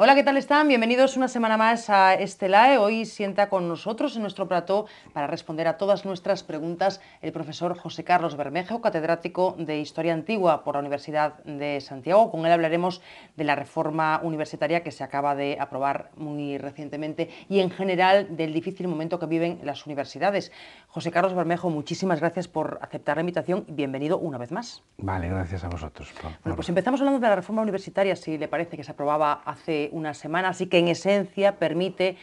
Hola, ¿qué tal están? Bienvenidos una semana más a Estelae. Hoy sienta con nosotros en nuestro plató para responder a todas nuestras preguntas el profesor José Carlos Bermejo, catedrático de Historia Antigua por la Universidad de Santiago. Con él hablaremos de la reforma universitaria que se acaba de aprobar muy recientemente y en general del difícil momento que viven las universidades. José Carlos Bermejo, muchísimas gracias por aceptar la invitación y bienvenido una vez más. Vale, gracias a vosotros. Bueno, pues empezamos hablando de la reforma universitaria, si le parece, que se aprobaba hace una semana, así que en esencia permite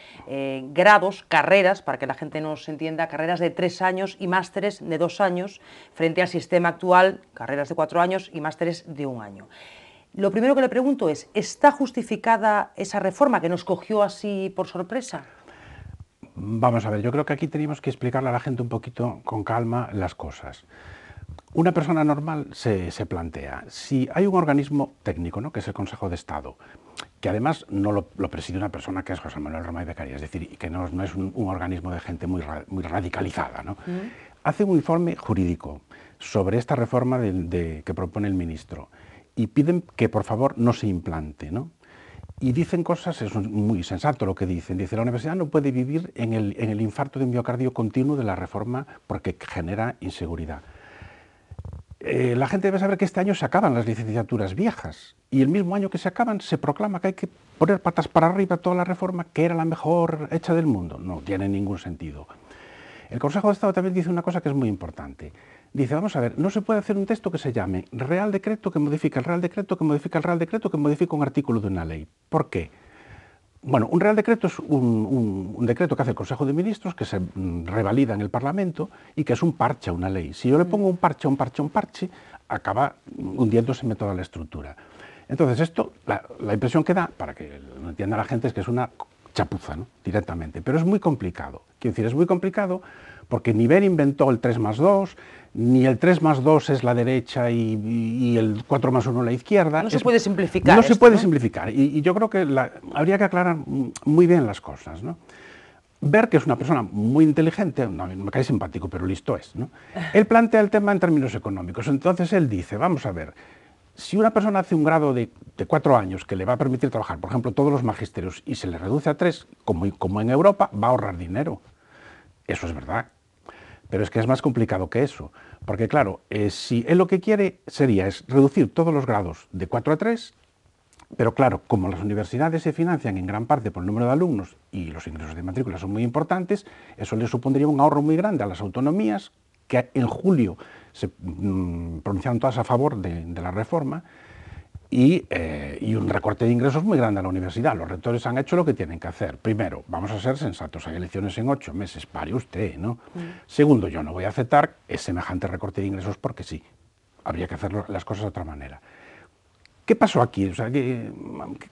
grados, carreras, para que la gente nos entienda, carreras de 3 años y másteres de 2 años, frente al sistema actual, carreras de 4 años y másteres de 1 año. Lo primero que le pregunto es, ¿está justificada esa reforma que nos cogió así por sorpresa? Vamos a ver, yo creo que aquí tenemos que explicarle a la gente un poquito con calma las cosas. Una persona normal se plantea, si hay un organismo técnico, ¿no?, que es el Consejo de Estado, que además no lo preside una persona que es José Manuel Romay Beccaria, es decir, que no es un organismo de gente muy radicalizada, ¿no? Hace un informe jurídico sobre esta reforma que propone el ministro y piden que por favor no se implante, ¿no? Y dicen cosas, es muy sensato lo que dicen. Dice, la universidad no puede vivir en el infarto de miocardio continuo de la reforma porque genera inseguridad. La gente debe saber que este año se acaban las licenciaturas viejas y el mismo año que se acaban se proclama que hay que poner patas para arriba toda la reforma que era la mejor hecha del mundo. No tiene ningún sentido. El Consejo de Estado también dice una cosa que es muy importante. Dice, vamos a ver, no se puede hacer un texto que se llame Real Decreto que modifica el Real Decreto que modifica el Real Decreto que modifica un artículo de una ley. ¿Por qué? Bueno, un Real Decreto es un decreto que hace el Consejo de Ministros, que se revalida en el Parlamento y que es un parche a una ley. Si yo le pongo un parche, acaba hundiéndose toda la estructura. Entonces esto, la impresión que da, para que lo entienda la gente, es que es una chapuza, ¿no?, directamente. Pero es muy complicado. Quiero decir, es muy complicado porque ni Ver inventó el 3+2, ni el 3+2 es la derecha y el 4+1 la izquierda. No se puede simplificar. No se puede simplificar. Y yo creo que habría que aclarar muy bien las cosas, ¿no? Ver, que es una persona muy inteligente, no, me cae simpático, pero listo es, ¿no? Él plantea el tema en términos económicos. Entonces él dice, vamos a ver, si una persona hace un grado de 4 años que le va a permitir trabajar, por ejemplo, todos los magisterios, y se le reduce a 3, como en Europa, va a ahorrar dinero. Eso es verdad. Pero es que es más complicado que eso. Porque claro, si él lo que quiere es reducir todos los grados de 4 a 3, pero claro, como las universidades se financian en gran parte por el número de alumnos y los ingresos de matrícula son muy importantes, eso le supondría un ahorro muy grande a las autonomías, que en julio se pronunciaron todas a favor de la reforma, y un recorte de ingresos muy grande a la universidad. Los rectores han hecho lo que tienen que hacer. Primero, vamos a ser sensatos, hay elecciones en 8 meses, pare usted, ¿no? Segundo, yo no voy a aceptar semejante recorte de ingresos porque sí, habría que hacer las cosas de otra manera. ¿Qué pasó aquí? O sea, ¿qué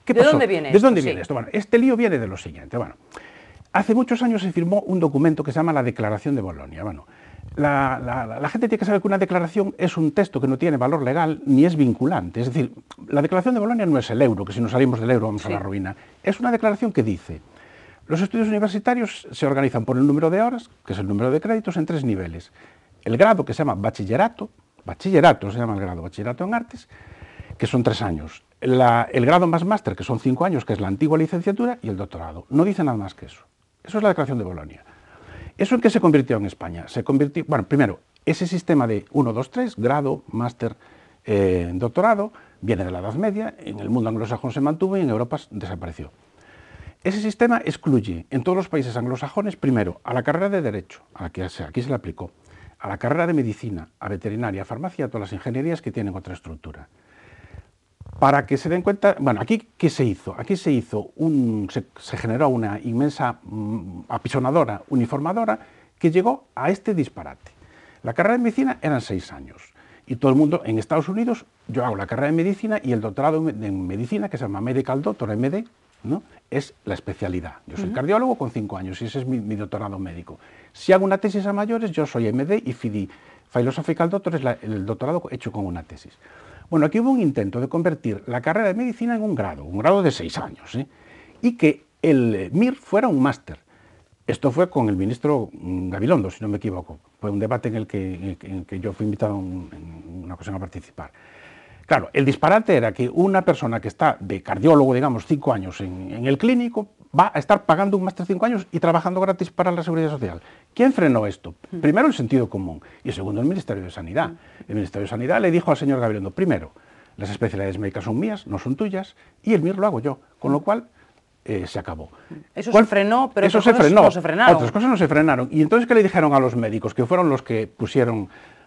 pasó? ¿De dónde viene esto? ¿De dónde viene esto? Bueno, este lío viene de lo siguiente. Bueno, hace muchos años se firmó un documento que se llama la Declaración de Bolonia. Bueno, la gente tiene que saber que una declaración es un texto que no tiene valor legal ni es vinculante. Es decir, la Declaración de Bolonia no es el euro, que si nos salimos del euro vamos a la ruina. Es una declaración que dice, los estudios universitarios se organizan por el número de horas, que es el número de créditos, en 3 niveles. El grado, que se llama bachillerato se llama el grado, bachillerato en artes, que son 3 años. El grado más máster, que son 5 años, que es la antigua licenciatura, y el doctorado. No dice nada más que eso. Eso es la Declaración de Bolonia. ¿Eso en qué se convirtió en España? Se convirtió, bueno, primero, ese sistema de 1, 2, 3, grado, máster, doctorado, viene de la Edad Media, en el mundo anglosajón se mantuvo y en Europa desapareció. Ese sistema excluye en todos los países anglosajones, primero, a la carrera de Derecho, a la que aquí se le aplicó, a la carrera de Medicina, a Veterinaria, a Farmacia, a todas las ingenierías que tienen otra estructura. Para que se den cuenta, bueno, aquí ¿qué se hizo? Aquí se generó una inmensa apisonadora uniformadora que llegó a este disparate. La carrera de medicina eran 6 años y todo el mundo en Estados Unidos, yo hago la carrera de medicina y el doctorado en medicina, que se llama Medical Doctor, MD, ¿no?, es la especialidad. Yo soy cardiólogo con 5 años y ese es mi doctorado médico. Si hago una tesis a mayores, yo soy MD y FIDI, Philosophical Doctor, es el doctorado hecho con una tesis. Bueno, aquí hubo un intento de convertir la carrera de medicina en un grado de 6 años, y que el MIR fuera un máster. Esto fue con el ministro Gabilondo, si no me equivoco. Fue un debate en el que yo fui invitado en una ocasión a participar. Claro, el disparate era que una persona que está de cardiólogo, digamos, 5 años en el clínico, va a estar pagando un máster 5 años y trabajando gratis para la Seguridad Social. ¿Quién frenó esto? Primero, el sentido común, y segundo, el Ministerio de Sanidad. El Ministerio de Sanidad le dijo al señor Gabilondo, primero, las especialidades médicas son mías, no son tuyas, y el MIR lo hago yo, con lo cual se acabó. Eso se frenó, pero eso otras se cosas frenó. no se frenaron. Otras cosas no se frenaron. Y entonces, ¿qué le dijeron a los médicos? Que fueron los que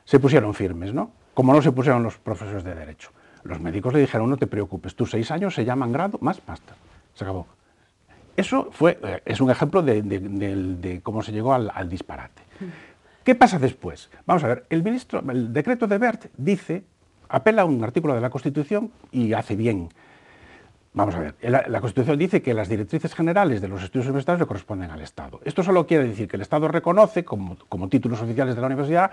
se pusieron firmes, ¿no? Como no se pusieron los profesores de Derecho. Los médicos le dijeron, no te preocupes, tus 6 años se llaman grado más máster. Se acabó. Eso es un ejemplo de cómo se llegó al disparate. ¿Qué pasa después? Vamos a ver, el decreto de Wert apela a un artículo de la Constitución y hace bien. Vamos a ver, la Constitución dice que las directrices generales de los estudios universitarios le corresponden al Estado. Esto solo quiere decir que el Estado reconoce como títulos oficiales de la universidad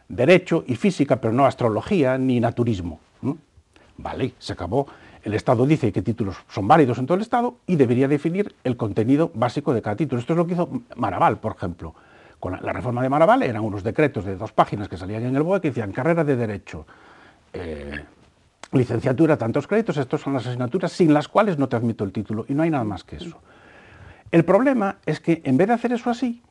Derecho y Física, pero no Astrología ni Naturismo. Vale, se acabó. El Estado dice qué títulos son válidos en todo el Estado y debería definir el contenido básico de cada título. Esto es lo que hizo Maraval, por ejemplo. Con la reforma de Maraval eran unos decretos de 2 páginas que salían en el BOE que decían carrera de Derecho, licenciatura, tantos créditos, estas son las asignaturas sin las cuales no te admito el título y no hay nada más que eso. El problema es que en vez de hacer eso así,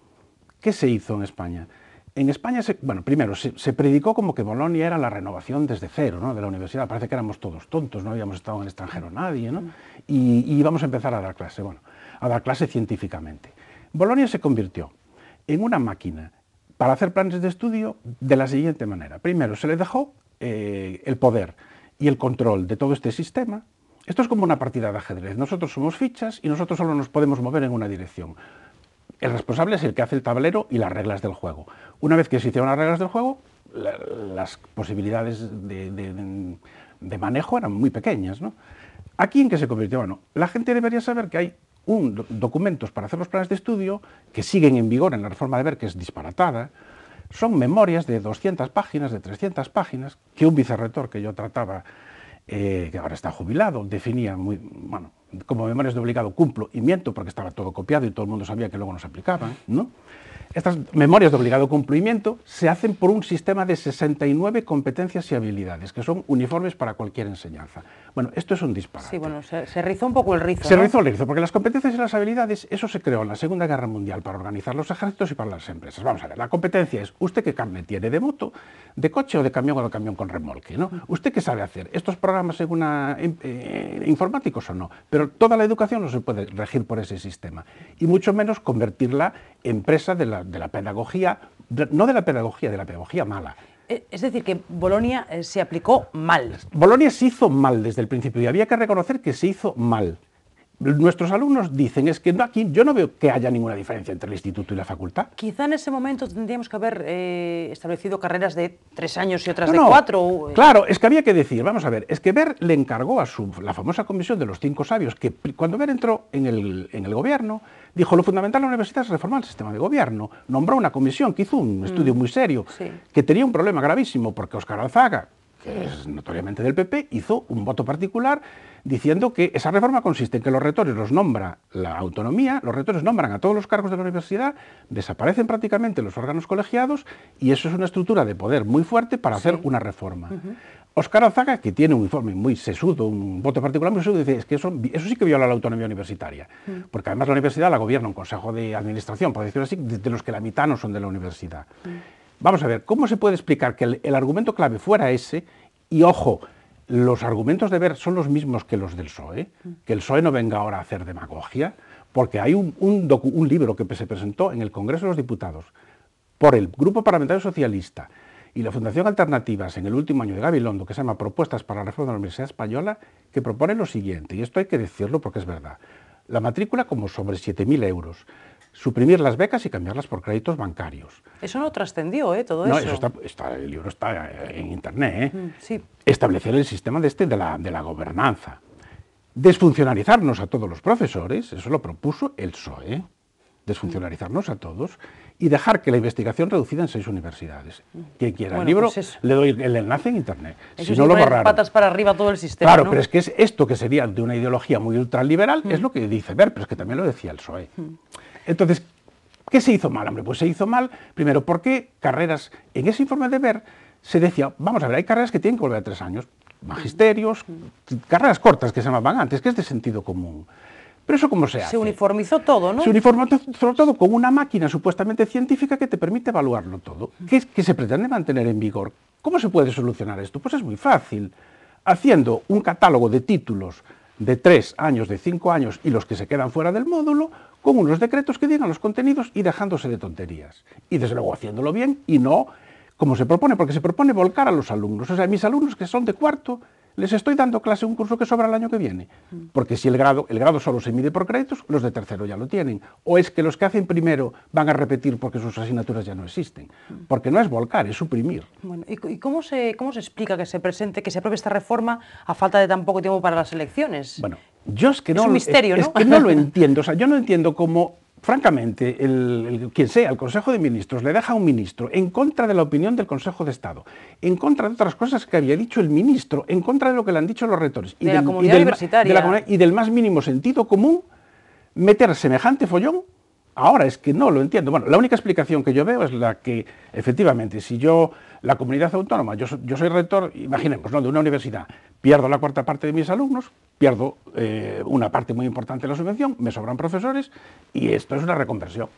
¿qué se hizo en España? En España, primero, se predicó como que Bolonia era la renovación desde cero, ¿no?, de la universidad. Parece que éramos todos tontos, no habíamos estado en el extranjero nadie, ¿no? Y íbamos a empezar a dar clase, a dar clase científicamente. Bolonia se convirtió en una máquina para hacer planes de estudio de la siguiente manera. Primero, se le dejó el poder y el control de todo este sistema. Esto es como una partida de ajedrez. Nosotros somos fichas y nosotros solo nos podemos mover en una dirección. El responsable es el que hace el tablero y las reglas del juego. Una vez que se hicieron las reglas del juego, las posibilidades de manejo eran muy pequeñas, ¿no? ¿Aquí en qué se convirtió? Bueno, la gente debería saber que hay documentos para hacer los planes de estudio que siguen en vigor en la reforma de Wert, que es disparatada. Son memorias de 200 páginas, de 300 páginas, que un vicerrector que yo trataba, que ahora está jubilado, definía como memorias de obligado cumplo y miento, porque estaba todo copiado y todo el mundo sabía que luego no se aplicaban, ¿no? Estas memorias de obligado cumplimiento se hacen por un sistema de 69 competencias y habilidades, que son uniformes para cualquier enseñanza. Bueno, esto es un disparate. Sí, bueno, se rizó un poco el rizo, Se ¿no? rizó el rizo, porque las competencias y las habilidades, eso se creó en la Segunda Guerra Mundial para organizar los ejércitos y para las empresas. Vamos a ver, la competencia es, ¿usted qué carnet tiene de moto, de coche o de camión con remolque, ¿no? ¿Usted qué sabe hacer? ¿Estos programas informáticos o no? Pero toda la educación no se puede regir por ese sistema, y mucho menos convertirla en presa de la pedagogía, no de la pedagogía mala. Es decir, que Bolonia se aplicó mal. Bolonia se hizo mal desde el principio y había que reconocer que se hizo mal. Nuestros alumnos dicen, es que aquí yo no veo que haya ninguna diferencia entre el instituto y la facultad. Quizá en ese momento tendríamos que haber establecido carreras de 3 años y otras de 4. Claro, es que había que decir, vamos a ver, es que Wert le encargó a la famosa comisión de los 5 sabios, que cuando Wert entró en el gobierno, dijo, lo fundamental de la universidad es reformar el sistema de gobierno. Nombró una comisión que hizo un estudio muy serio, que tenía un problema gravísimo, porque Óscar Alzaga, que es notoriamente del PP, hizo un voto particular diciendo que esa reforma consiste en que los rectores los nombra la autonomía, los rectores nombran a todos los cargos de la universidad, desaparecen prácticamente los órganos colegiados y eso es una estructura de poder muy fuerte para hacer una reforma. Óscar Alzaga, que tiene un informe muy sesudo, un voto particular muy sesudo, dice es que eso sí que viola la autonomía universitaria, porque además la universidad la gobierna un consejo de administración, por decirlo así, de los que la mitad no son de la universidad. Vamos a ver, ¿cómo se puede explicar que el argumento clave fuera ese? Y ojo, los argumentos de Wert son los mismos que los del PSOE, que el PSOE no venga ahora a hacer demagogia, porque hay un libro que se presentó en el Congreso de los Diputados por el Grupo Parlamentario Socialista y la Fundación Alternativas en el último año de Gabilondo, que se llama Propuestas para la Reforma de la Universidad Española, que propone lo siguiente, y esto hay que decirlo porque es verdad, la matrícula como sobre 7.000 euros, suprimir las becas y cambiarlas por créditos bancarios. Eso no trascendió, todo no, eso. El libro está en internet. Sí. Establecer el sistema de la gobernanza. Desfuncionalizarnos a todos los profesores, eso lo propuso el PSOE. Desfuncionalizarnos a todos y dejar que la investigación reducida en 6 universidades. Quien quiera el libro, le doy el enlace en internet. Si no lo borraron. Patas para arriba todo el sistema. Claro, ¿no? pero es que es esto que sería de una ideología muy ultraliberal, es lo que dice Wert, pero es que también lo decía el PSOE. Entonces, ¿qué se hizo mal, hombre? Pues se hizo mal, primero, porque carreras, en ese informe de Wert, se decía, vamos a ver, hay carreras que tienen que volver a 3 años, magisterios, carreras cortas que se llamaban antes, que es de sentido común. Pero eso ¿cómo se hace? Se uniformizó todo, ¿no? Se uniformizó sobre todo con una máquina supuestamente científica que te permite evaluarlo todo. ¿Qué se pretende mantener en vigor? ¿Cómo se puede solucionar esto? Pues es muy fácil. Haciendo un catálogo de títulos de 3 años, de 5 años y los que se quedan fuera del módulo, con unos decretos que digan los contenidos y dejándose de tonterías. Y desde luego haciéndolo bien y no como se propone, porque se propone volcar a los alumnos. O sea, mis alumnos que son de cuarto, les estoy dando clase un curso que sobra el año que viene. Porque si el grado solo se mide por créditos, los de tercero ya lo tienen. O es que los que hacen primero van a repetir porque sus asignaturas ya no existen. Porque no es volcar, es suprimir. Bueno, ¿y cómo se explica que se presente, que se apruebe esta reforma a falta de tan poco tiempo para las elecciones? Bueno, yo es que no, es un misterio, ¿no? Es que no lo entiendo. O sea, yo no entiendo cómo, francamente, quien sea, el Consejo de Ministros, le deja a un ministro en contra de la opinión del Consejo de Estado, en contra de otras cosas que había dicho el ministro, en contra de lo que le han dicho los rectores de la comunidad universitaria y del más mínimo sentido común, meter semejante follón. Ahora es que no lo entiendo. Bueno, la única explicación que yo veo es la que, efectivamente, si yo, la comunidad autónoma, yo soy rector, imaginemos, ¿no?, de una universidad, pierdo la cuarta parte de mis alumnos, pierdo una parte muy importante de la subvención, me sobran profesores y esto es una reconversión.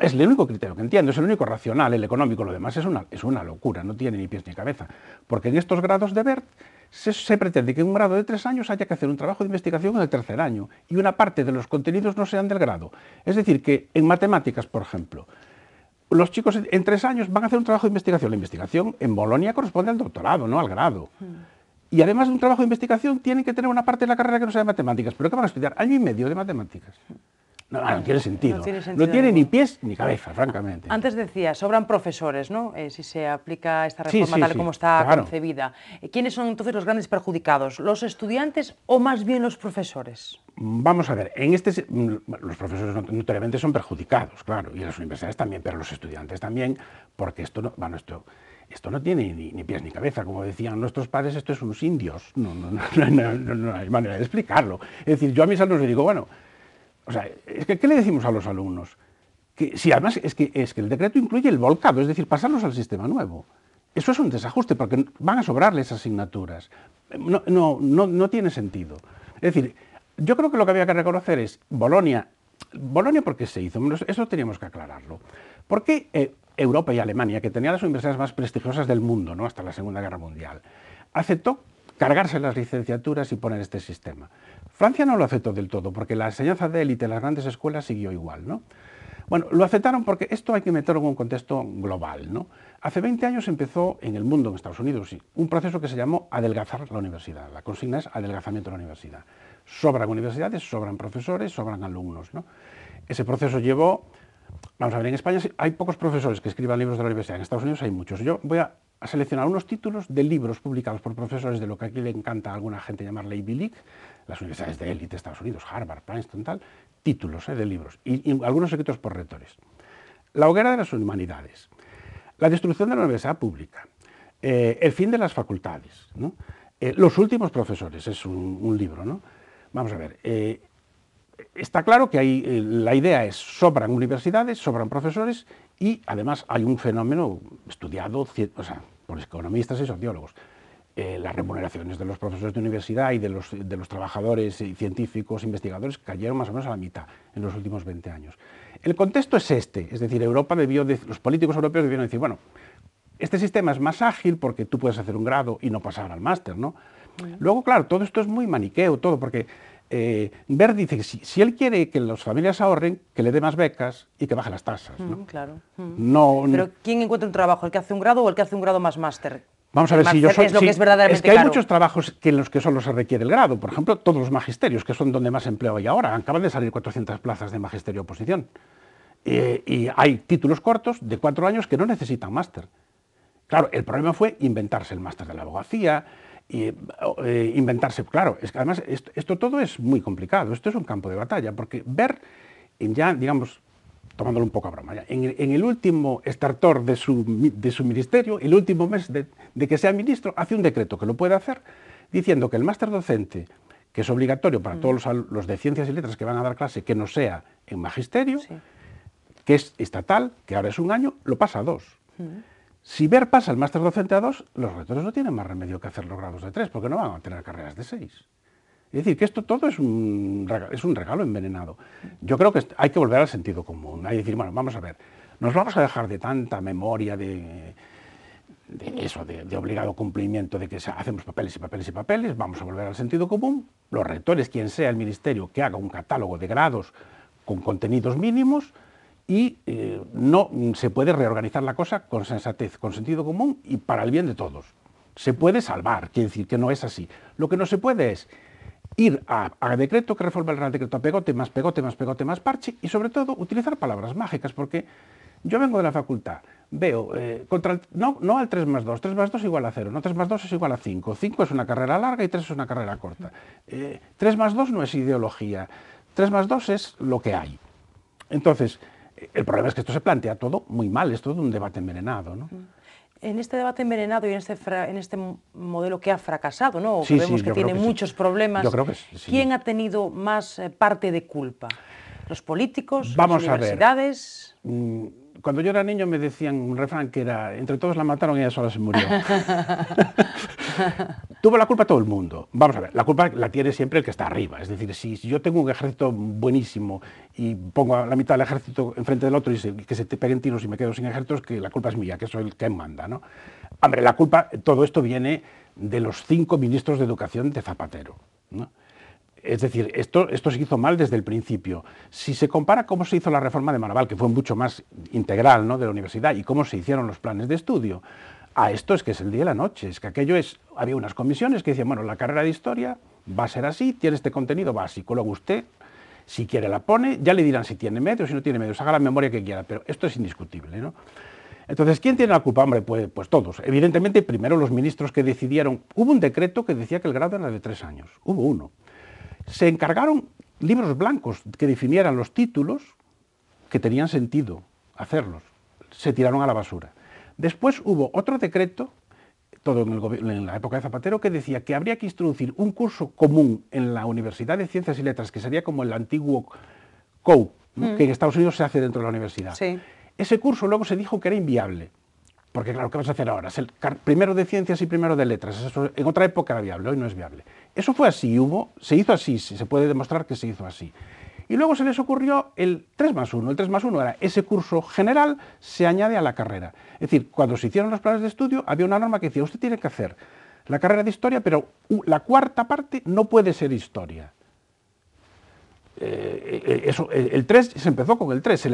Es el único criterio que entiendo, es el único racional, el económico, lo demás es una locura, no tiene ni pies ni cabeza. Porque en estos grados de BERT se pretende que en un grado de 3 años haya que hacer un trabajo de investigación en el tercer año y una parte de los contenidos no sean del grado. Es decir, que en matemáticas, por ejemplo, los chicos en 3 años van a hacer un trabajo de investigación. La investigación en Bolonia corresponde al doctorado, no al grado. Y además de un trabajo de investigación tienen que tener una parte de la carrera que no sea de matemáticas. ¿Pero qué van a estudiar? Año y medio de matemáticas. No tiene sentido. No tiene ni pies ni cabeza, francamente. Antes decía, sobran profesores, ¿no? Si se aplica esta reforma tal como está concebida. ¿Quiénes son entonces los grandes perjudicados? ¿Los estudiantes o más bien los profesores? Vamos a ver, los profesores notoriamente son perjudicados, claro, y las universidades también, pero los estudiantes también, porque esto no tiene ni pies ni cabeza. Como decían nuestros padres, esto es unos indios. No hay manera de explicarlo. Es decir, yo a mis alumnos les digo, bueno, o sea, ¿qué le decimos a los alumnos? Que si además es que el decreto incluye el volcado, es decir, pasarlos al sistema nuevo. Eso es un desajuste, porque van a sobrarles asignaturas. No tiene sentido. Es decir, yo creo que lo que había que reconocer es Bolonia, ¿por qué se hizo? Eso teníamos que aclararlo. ¿Por qué Europa y Alemania, que tenían las universidades más prestigiosas del mundo, ¿no?, hasta la Segunda Guerra Mundial, aceptó cargarse las licenciaturas y poner este sistema? Francia no lo aceptó del todo, porque la enseñanza de élite en las grandes escuelas siguió igual, ¿no? Bueno, lo aceptaron porque esto hay que meterlo en un contexto global, ¿no? Hace 20 años empezó en el mundo, en Estados Unidos, un proceso que se llamó adelgazar la universidad. La consigna es adelgazamiento de la universidad. Sobran universidades, sobran profesores, sobran alumnos, ¿no? Ese proceso llevó... Vamos a ver, en España hay pocos profesores que escriban libros de la universidad, en Estados Unidos hay muchos. Yo voy a seleccionar unos títulos de libros publicados por profesores de lo que aquí le encanta a alguna gente llamarle Ivy League, las universidades de élite de Estados Unidos, Harvard, Princeton, tal, títulos de libros, y algunos escritos por rectores. La hoguera de las humanidades, la destrucción de la universidad pública, el fin de las facultades, ¿no? Los últimos profesores, es un libro, ¿no? Vamos a ver, está claro que la idea es, sobran universidades, sobran profesores y además hay un fenómeno estudiado por economistas y sociólogos. Las remuneraciones de los profesores de universidad y de los trabajadores científicos, investigadores, cayeron más o menos a la mitad en los últimos 20 años. El contexto es es decir, los políticos europeos debieron decir, bueno, este sistema es más ágil porque tú puedes hacer un grado y no pasar al máster, ¿no? Luego, claro, todo esto es muy maniqueo, porque Bert dice que si él quiere que las familias ahorren, que le dé más becas y que baje las tasas, ¿no? Claro. Pero ¿quién encuentra un trabajo? ¿El que hace un grado o el que hace un grado más máster? Vamos a ver, si yo soy... Es lo que es verdaderamente es que hay caro. muchos trabajos en los que solo se requiere el grado. Por ejemplo, todos los magisterios, que son donde más empleo hay ahora. Acaban de salir 400 plazas de magisterio oposición. Y hay títulos cortos de 4 años que no necesitan máster. Claro, el problema fue inventarse el máster de la abogacía, inventarse... Claro, es que además esto todo es muy complicado. Esto es un campo de batalla, porque ver ya, digamos... tomándolo un poco a broma, en el último estertor de su ministerio, el último mes de que sea ministro, hace un decreto que lo puede hacer, diciendo que el máster docente, que es obligatorio para todos los de ciencias y letras que van a dar clase, que no sea en magisterio, que es estatal, que ahora es 1 año, lo pasa a 2. Si ver pasa el máster docente a 2, los rectores no tienen más remedio que hacer los grados de 3, porque no van a tener carreras de 6. Es decir, que esto todo es un regalo envenenado. Yo creo que hay que volver al sentido común. Hay que decir, bueno, vamos a ver, nos vamos a dejar de tanta memoria de obligado cumplimiento, de que hacemos papeles y papeles y papeles, vamos a volver al sentido común. Los rectores, quien sea el ministerio, que haga un catálogo de grados con contenidos mínimos, y no se puede reorganizar la cosa con sensatez, con sentido común y para el bien de todos. Se puede salvar, quiere decir que no es así. Lo que no se puede es ir a decreto que reforma el Real Decreto, a pegote, más pegote, más pegote, más parche, y sobre todo utilizar palabras mágicas, porque yo vengo de la facultad, veo, no al 3 más 2, 3 más 2 igual a 0, no 3 más 2 es igual a 5, 5 es una carrera larga y 3 es una carrera corta. 3 más 2 no es ideología, 3 más 2 es lo que hay. Entonces, el problema es que esto se plantea todo muy mal, es todo un debate envenenado, ¿no? En este debate envenenado y en este modelo que ha fracasado, ¿no? Sí, que vemos sí, que tiene muchos problemas, yo creo que sí. ¿Quién ha tenido más parte de culpa? ¿Los políticos? Vamos ¿Las universidades? A ver. Cuando yo era niño me decían un refrán que era: entre todos la mataron y ella sola se murió. Tuvo la culpa todo el mundo. Vamos a ver, la culpa la tiene siempre el que está arriba. Es decir, si yo tengo un ejército buenísimo y pongo a la mitad del ejército enfrente del otro y que se te peguen tiros y me quedo sin ejércitos, que la culpa es mía, que soy el que manda, ¿no? Hombre, la culpa, todo esto viene de los 5 ministros de Educación de Zapatero, ¿no? Es decir, esto se hizo mal desde el principio. Si se compara cómo se hizo la reforma de Maraval, que fue mucho más integral, ¿no?, de la universidad, y cómo se hicieron los planes de estudio, a esto es que es el día y la noche. Es que aquello había unas comisiones que decían, bueno, la carrera de historia va a ser así, tiene este contenido básico, luego usted, si quiere la pone, ya le dirán si tiene medios, si no tiene medios, haga la memoria que quiera, pero esto es indiscutible, ¿no? Entonces, ¿quién tiene la culpa? Hombre, pues todos. Evidentemente, primero los ministros que decidieron. Hubo un decreto que decía que el grado era de 3 años, hubo uno. Se encargaron libros blancos que definieran los títulos que tenían sentido hacerlos. Se tiraron a la basura. Después hubo otro decreto, todo en la época de Zapatero, que decía que habría que introducir un curso común en la Universidad de Ciencias y Letras, que sería como el antiguo COU, ¿no?, que en Estados Unidos se hace dentro de la universidad. Sí. Ese curso luego se dijo que era inviable. Porque claro, ¿qué vas a hacer ahora? Primero de ciencias y primero de letras. Eso en otra época era viable, hoy no es viable. Eso fue así, se hizo así, se puede demostrar que se hizo así. Y luego se les ocurrió el 3 más 1. El 3 más 1 era ese curso general se añade a la carrera. Es decir, cuando se hicieron los planes de estudio había una norma que decía, usted tiene que hacer la carrera de historia, pero la cuarta parte no puede ser historia. El 3 se empezó con el 3, se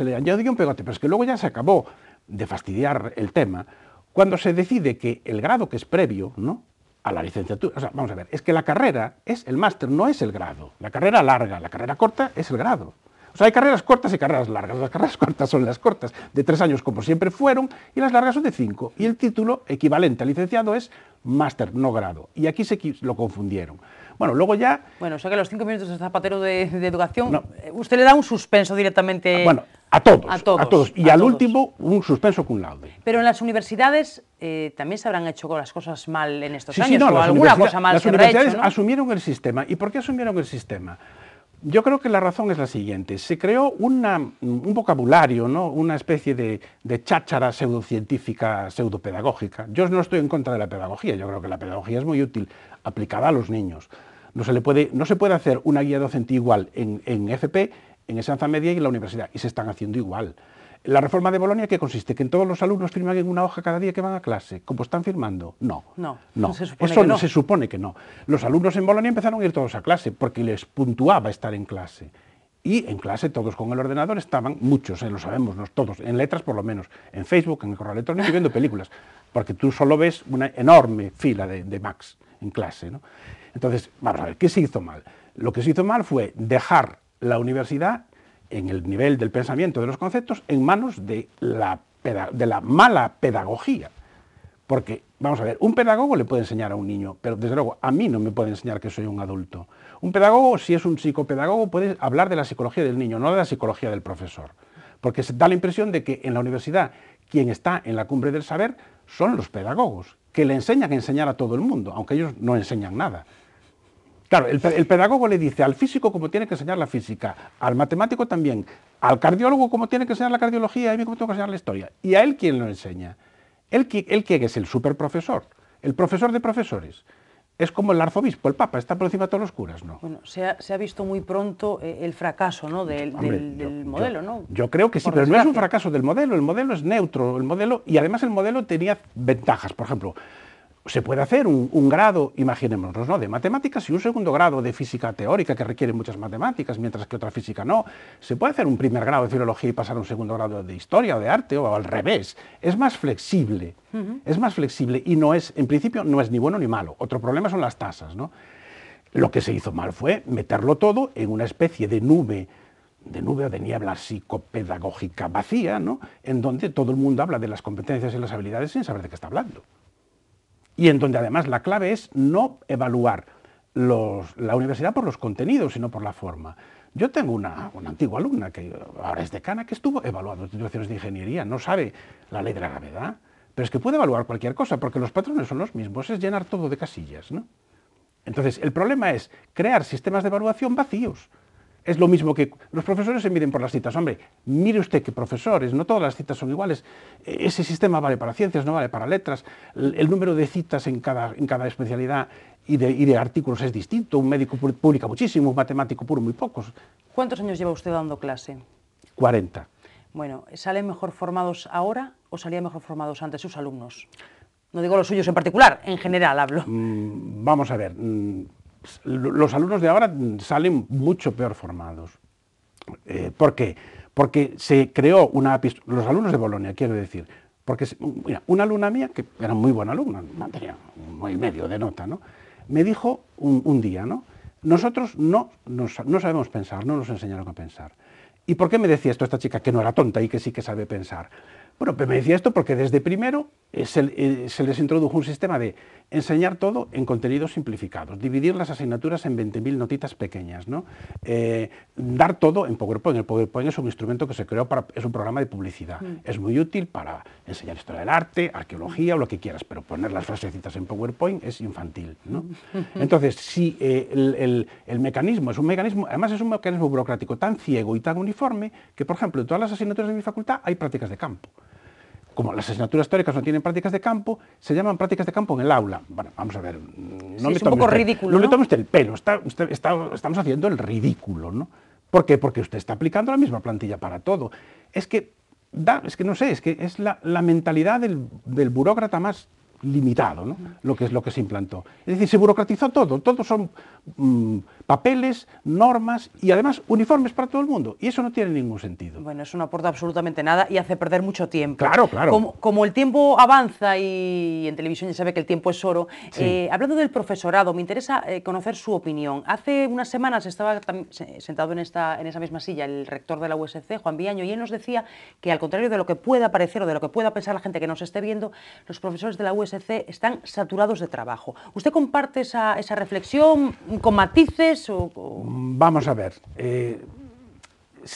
le añadió un pegote, pero es que luego ya se acabó de fastidiar el tema cuando se decide que el grado que es previo, ¿no?, a la licenciatura, o sea, vamos a ver, es que la carrera es el máster, no es el grado. La carrera larga, la carrera corta es el grado. O sea, hay carreras cortas y carreras largas. Las carreras cortas son las cortas, de 3 años como siempre fueron, y las largas son de 5. Y el título equivalente al licenciado es máster, no grado. Y aquí lo confundieron. Bueno, luego ya... Bueno, o sea que los 5 minutos de Zapatero de Educación, no, usted le da un suspenso directamente... Bueno, a todos. Y al último, un suspenso cum laude. Pero en las universidades también se habrán hecho las cosas mal en estos años, sí, no, o alguna cosa mal se habrá hecho, ¿no? Las universidades asumieron el sistema. ¿Y por qué asumieron el sistema? Yo creo que la razón es la siguiente. Se creó un vocabulario, ¿no?, una especie de cháchara pseudocientífica, pseudopedagógica. Yo no estoy en contra de la pedagogía, yo creo que la pedagogía es muy útil aplicada a los niños. No se puede hacer una guía docente igual en FP, en enseñanza media y en la universidad, y se están haciendo igual. La reforma de Bolonia, ¿qué consiste? ¿Que en todos los alumnos firman en una hoja cada día que van a clase? ¿Cómo están firmando? No. Se supone que no. Los alumnos en Bolonia empezaron a ir todos a clase porque les puntuaba estar en clase. Y en clase todos con el ordenador estaban, muchos, lo sabemos, no todos, en letras por lo menos, en Facebook, en el correo electrónico y viendo películas, porque tú solo ves una enorme fila de Macs en clase, ¿no? Entonces, vamos a ver, ¿qué se hizo mal? Lo que se hizo mal fue dejar la universidad en el nivel del pensamiento de los conceptos en manos de la mala pedagogía. Porque, vamos a ver, un pedagogo le puede enseñar a un niño, pero desde luego a mí no me puede enseñar que soy un adulto. Un pedagogo, si es un psicopedagogo, puede hablar de la psicología del niño, no de la psicología del profesor. Porque se da la impresión de que en la universidad quien está en la cumbre del saber son los pedagogos, que le enseñan a enseñar a todo el mundo, aunque ellos no enseñan nada. Claro, el pedagogo le dice al físico cómo tiene que enseñar la física, al matemático también, al cardiólogo cómo tiene que enseñar la cardiología, y a mí cómo tengo que enseñar la historia. ¿Y a él quién lo enseña? ¿Él quién es el superprofesor? El profesor de profesores. Es como el arzobispo, el papa, está por encima de todos los curas, ¿no? Bueno, se ha visto muy pronto el fracaso, ¿no? del modelo, ¿no? Yo creo que sí, pero no es un fracaso del modelo, el modelo es neutro, y además el modelo tenía ventajas. Por ejemplo, se puede hacer un grado, imaginémonos, ¿no?, de matemáticas y un segundo grado de física teórica que requiere muchas matemáticas, mientras que otra física no. Se puede hacer un primer grado de filología y pasar a un segundo grado de historia o de arte, o al revés. Es más flexible, es más flexible y no es, en principio, no es ni bueno ni malo. Otro problema son las tasas, ¿no? Lo que se hizo mal fue meterlo todo en una especie de nube o de niebla psicopedagógica vacía, ¿no?, en donde todo el mundo habla de las competencias y las habilidades sin saber de qué está hablando. Y en donde además la clave es no evaluar la universidad por los contenidos, sino por la forma. Yo tengo una antigua alumna que ahora es decana, que estuvo evaluando titulaciones de ingeniería, no sabe la ley de la gravedad, pero es que puede evaluar cualquier cosa, porque los patrones son los mismos, es llenar todo de casillas, ¿no? Entonces, el problema es crear sistemas de evaluación vacíos. Es lo mismo que los profesores se miden por las citas. Hombre, mire usted que profesores, no todas las citas son iguales. Ese sistema vale para ciencias, no vale para letras. El número de citas en cada especialidad y de artículos es distinto. Un médico publica muchísimo, un matemático puro muy pocos. ¿Cuántos años lleva usted dando clase? 40. Bueno, ¿salen mejor formados ahora o salían mejor formados antes sus alumnos? No digo los suyos en particular, en general hablo. Vamos a ver. Los alumnos de ahora salen mucho peor formados. ¿Por qué? Porque se creó los alumnos de Bolonia, quiero decir, porque mira, una alumna mía, que era muy buena alumna, tenía un 9,5 de nota, ¿no?, me dijo un día, ¿no?, nosotros no sabemos pensar, no nos enseñaron a pensar. ¿Y por qué me decía esto esta chica, que no era tonta y que sí que sabe pensar? Bueno, pues me decía esto porque desde primero se les introdujo un sistema de enseñar todo en contenidos simplificados, dividir las asignaturas en 20.000 notitas pequeñas, ¿no? Dar todo en PowerPoint. El PowerPoint es un instrumento que se creó es un programa de publicidad. Es muy útil para enseñar historia del arte, arqueología o lo que quieras, pero poner las frasecitas en PowerPoint es infantil, ¿no? Entonces, si el mecanismo es un mecanismo, además es un mecanismo burocrático tan ciego y tan uniforme que, por ejemplo, en todas las asignaturas de mi facultad hay prácticas de campo. Como las asignaturas teóricas no tienen prácticas de campo, se llaman prácticas de campo en el aula. Bueno, vamos a ver, es un poco ridículo, ¿no? No me tome usted el pelo, estamos haciendo el ridículo, ¿no? ¿Por qué? Porque usted está aplicando la misma plantilla para todo. Es que no sé, es la mentalidad del burócrata más limitado, ¿no?, lo que se implantó. Es decir, se burocratizó todo son papeles, normas y además uniformes para todo el mundo, y eso no tiene ningún sentido. Bueno, eso no aporta absolutamente nada y hace perder mucho tiempo. Claro, claro. Como el tiempo avanza y en televisión ya sabe que el tiempo es oro, sí. Hablando del profesorado, me interesa conocer su opinión. Hace unas semanas estaba sentado en esa misma silla el rector de la USC, Juan Viaño, y él nos decía que, al contrario de lo que pueda parecer o de lo que pueda pensar la gente que nos esté viendo, los profesores de la USC están saturados de trabajo. ¿Usted comparte esa reflexión con matices? Vamos a ver,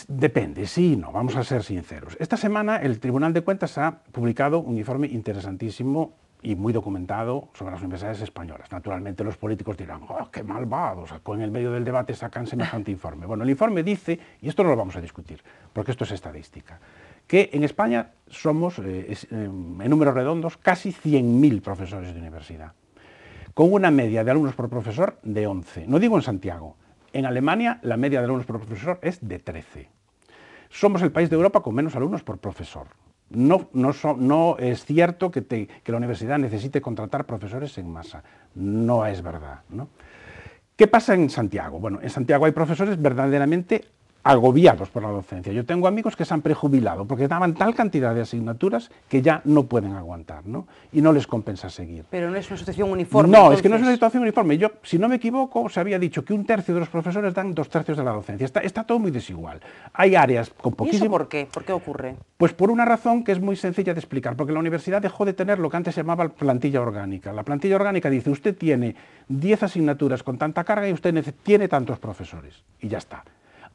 depende, sí y no, vamos a ser sinceros. Esta semana el Tribunal de Cuentas ha publicado un informe interesantísimo y muy documentado sobre las universidades españolas. Naturalmente los políticos dirán, ¡oh, qué malvados! En el medio del debate sacan semejante informe. Bueno, el informe dice, y esto no lo vamos a discutir, porque esto es estadística, que en España somos, en números redondos, casi 100.000 profesores de universidad, con una media de alumnos por profesor de 11. No digo en Santiago. En Alemania la media de alumnos por profesor es de 13. Somos el país de Europa con menos alumnos por profesor. No es cierto que la universidad necesite contratar profesores en masa. No es verdad, ¿no? ¿Qué pasa en Santiago? Bueno, en Santiago hay profesores verdaderamente agobiados por la docencia. Yo tengo amigos que se han prejubilado porque daban tal cantidad de asignaturas que ya no pueden aguantar, ¿no? Y no les compensa seguir. Pero no es una situación uniforme. No, entonces, es que no es una situación uniforme. Yo, si no me equivoco, se había dicho que 1/3 de los profesores dan 2/3 de la docencia. Está todo muy desigual. Hay áreas con poquísimo... ¿Y eso por qué? ¿Por qué ocurre? Pues por una razón que es muy sencilla de explicar, porque la universidad dejó de tener lo que antes se llamaba plantilla orgánica. La plantilla orgánica dice, usted tiene 10 asignaturas con tanta carga y usted tiene tantos profesores. Y ya está.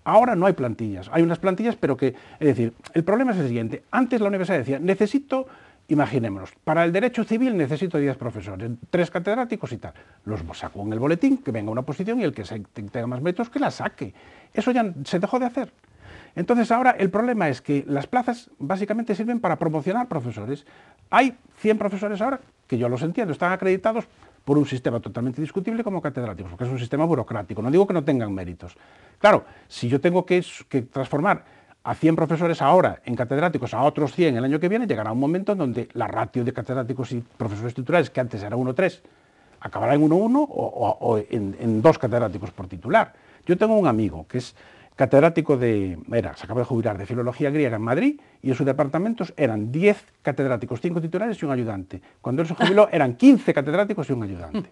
Ahora no hay plantillas, hay unas plantillas, pero que, es decir, el problema es el siguiente. Antes la universidad decía, necesito, imaginémonos, para el derecho civil necesito 10 profesores, 3 catedráticos y tal. Los saco en el boletín, que venga una oposición y el que tenga más méritos que la saque. Eso ya se dejó de hacer. Entonces ahora el problema es que las plazas básicamente sirven para promocionar profesores. Hay 100 profesores ahora, que yo los entiendo, están acreditados por un sistema totalmente discutible como catedráticos, porque es un sistema burocrático. No digo que no tengan méritos. Claro, si yo tengo que transformar a 100 profesores ahora en catedráticos, a otros 100 el año que viene, llegará un momento en donde la ratio de catedráticos y profesores titulares, que antes era 1:3, acabará en 1:1 o en 2 catedráticos por titular. Yo tengo un amigo que es catedrático se acaba de jubilar de filología griega en Madrid, y en sus departamentos eran 10 catedráticos, 5 titulares y un ayudante. Cuando él se jubiló eran 15 catedráticos y un ayudante.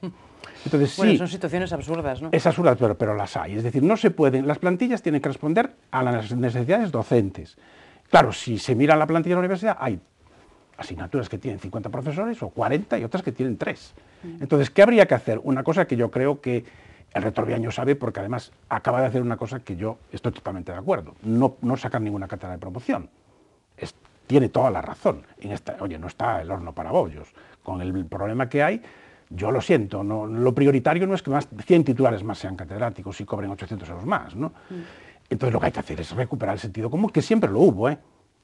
Entonces, bueno, sí, son situaciones absurdas, ¿no? Es absurda, pero las hay. Es decir, no se pueden, las plantillas tienen que responder a las necesidades docentes. Claro, si se mira la plantilla de la universidad, hay asignaturas que tienen 50 profesores o 40 y otras que tienen 3. Entonces, ¿qué habría que hacer? Una cosa que yo creo que el rector Viaño sabe, porque además acaba de hacer una cosa que yo estoy totalmente de acuerdo: no sacar ninguna cátedra de promoción. Tiene toda la razón. Oye, no está el horno para bollos. Con el problema que hay, yo lo siento, lo prioritario no es que 100 titulares más sean catedráticos y cobren 800 euros más, ¿no? Entonces lo que hay que hacer es recuperar el sentido común, que siempre lo hubo,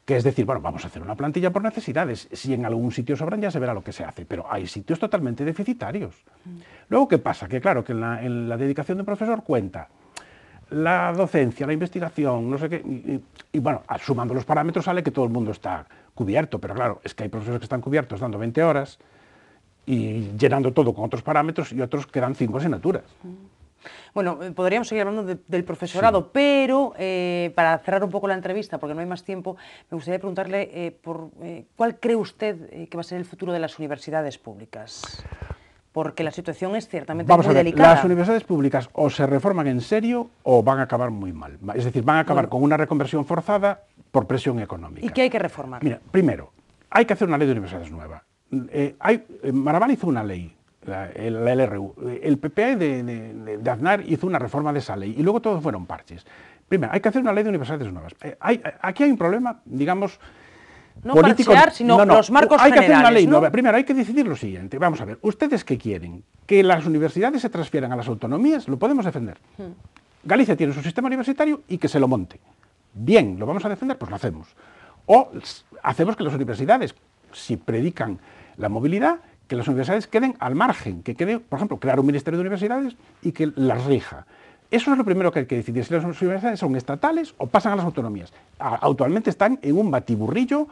que es decir, bueno, vamos a hacer una plantilla por necesidades. Si en algún sitio sobran, ya se verá lo que se hace, pero hay sitios totalmente deficitarios. Luego, ¿qué pasa? Que claro, que en la dedicación de un profesor cuenta la docencia, la investigación, no sé qué, y bueno, sumando los parámetros sale que todo el mundo está cubierto, pero claro, es que hay profesores que están cubiertos dando 20 horas y llenando todo con otros parámetros, y otros que dan 5 asignaturas. Bueno, podríamos seguir hablando del profesorado, sí, pero para cerrar un poco la entrevista, porque no hay más tiempo, me gustaría preguntarle ¿cuál cree usted que va a ser el futuro de las universidades públicas? Porque la situación es ciertamente muy delicada. Las universidades públicas o se reforman en serio o van a acabar muy mal. Es decir, van a acabar con una reconversión forzada por presión económica. ¿Y qué hay que reformar? Mira, primero, hay que hacer una ley de universidades nueva. Marabal hizo una ley, la LRU. El PP de Aznar hizo una reforma de esa ley, y luego todos fueron parches. Primero, hay que hacer una ley de universidades nuevas. Aquí hay un problema, digamos, no político, parchear, sino los marcos hay generales. Que hacer una ley ¿no? nueva. Primero hay que decidir lo siguiente. Vamos a ver, ¿ustedes qué quieren? ¿Que las universidades se transfieran a las autonomías? Lo podemos defender. Galicia tiene su sistema universitario y que se lo monte. Bien, ¿lo vamos a defender? Pues lo hacemos. O hacemos que las universidades, si predican la movilidad, que las universidades queden al margen, que quede, por ejemplo, crear un ministerio de universidades y que las rija. Eso es lo primero que hay que decidir, si las universidades son estatales o pasan a las autonomías. Actualmente están en un batiburrillo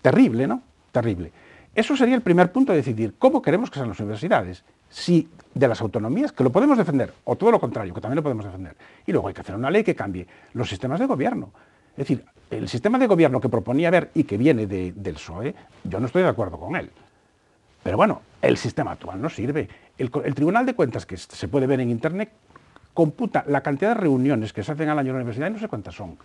terrible, ¿no? Terrible. Eso sería el primer punto, de decidir cómo queremos que sean las universidades. Si de las autonomías, que lo podemos defender, o todo lo contrario, que también lo podemos defender. Y luego hay que hacer una ley que cambie los sistemas de gobierno. Es decir, el sistema de gobierno que proponía Ver y que viene del PSOE, yo no estoy de acuerdo con él. Pero bueno, el sistema actual no sirve. El Tribunal de Cuentas, que se puede ver en Internet, computa la cantidad de reuniones que se hacen al año en la universidad, y no sé cuántas son,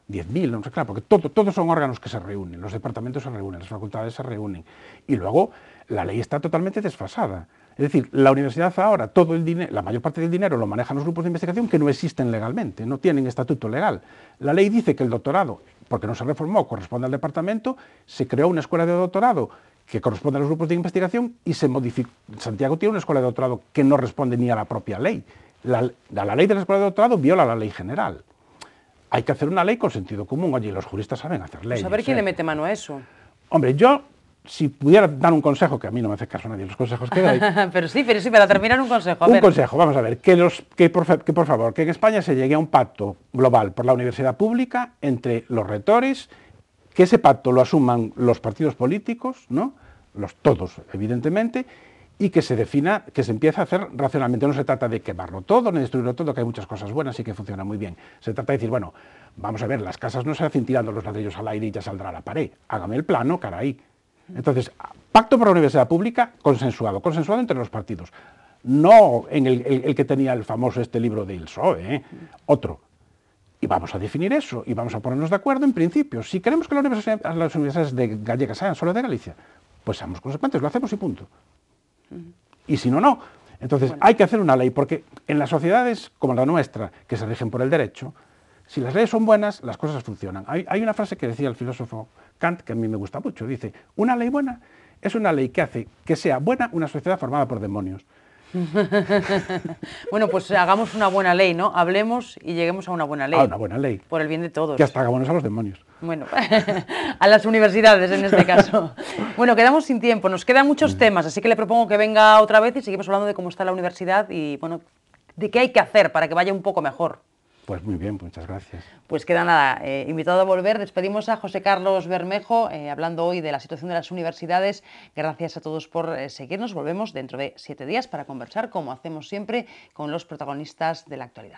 10.000, no sé, claro, porque todos son órganos que se reúnen, los departamentos se reúnen, las facultades se reúnen, y luego la ley está totalmente desfasada. Es decir, la universidad ahora, todo el dinero, la mayor parte del dinero lo manejan los grupos de investigación que no existen legalmente, no tienen estatuto legal. La ley dice que el doctorado, porque no se reformó, corresponde al departamento, se creó una escuela de doctorado que corresponde a los grupos de investigación y se modificó. Santiago tiene una escuela de doctorado que no responde ni a la propia ley. La ley de la escuela de doctorado viola la ley general. Hay que hacer una ley con sentido común. Oye, los juristas saben hacer leyes. Pues a ver quién le mete mano a eso. Hombre, yo, si pudiera dar un consejo, que a mí no me hace caso nadie los consejos que doy. pero sí, para terminar un consejo. Consejo, vamos a ver, que por favor, que en España se llegue a un pacto global por la universidad pública entre los rectores, que ese pacto lo asuman los partidos políticos, ¿no? Todos, evidentemente, y que se defina, que se empiece a hacer racionalmente. No se trata de quemarlo todo, ni destruirlo todo, que hay muchas cosas buenas y que funciona muy bien. Se trata de decir, bueno, vamos a ver, las casas no se hacen tirando los ladrillos al aire y ya saldrá la pared. Hágame el plano, caray. Entonces, pacto por la universidad pública consensuado entre los partidos. No en el que tenía el famoso libro del PSOE, otro. Y vamos a definir eso, y vamos a ponernos de acuerdo en principio. Si queremos que las universidades gallegas sean solo de Galicia, pues seamos consecuentes, lo hacemos y punto. Y si no, no. Entonces hay que hacer una ley, porque en las sociedades como la nuestra, que se rigen por el derecho, si las leyes son buenas, las cosas funcionan. Hay una frase que decía el filósofo Kant, que a mí me gusta mucho, dice, una ley buena es una ley que hace que sea buena una sociedad formada por demonios. Bueno, pues hagamos una buena ley, ¿no? Hablemos y lleguemos a una buena ley. A una buena ley. Por el bien de todos. Que hasta hagámonos a los demonios. Bueno, a las universidades en este caso. Bueno, quedamos sin tiempo, nos quedan muchos temas, así que le propongo que venga otra vez y seguimos hablando de cómo está la universidad y, bueno, de qué hay que hacer para que vaya un poco mejor. Pues muy bien, muchas gracias. Pues queda nada, invitado a volver. Despedimos a José Carlos Bermejo, hablando hoy de la situación de las universidades. Gracias a todos por seguirnos. Volvemos dentro de 7 días para conversar, como hacemos siempre, con los protagonistas de la actualidad.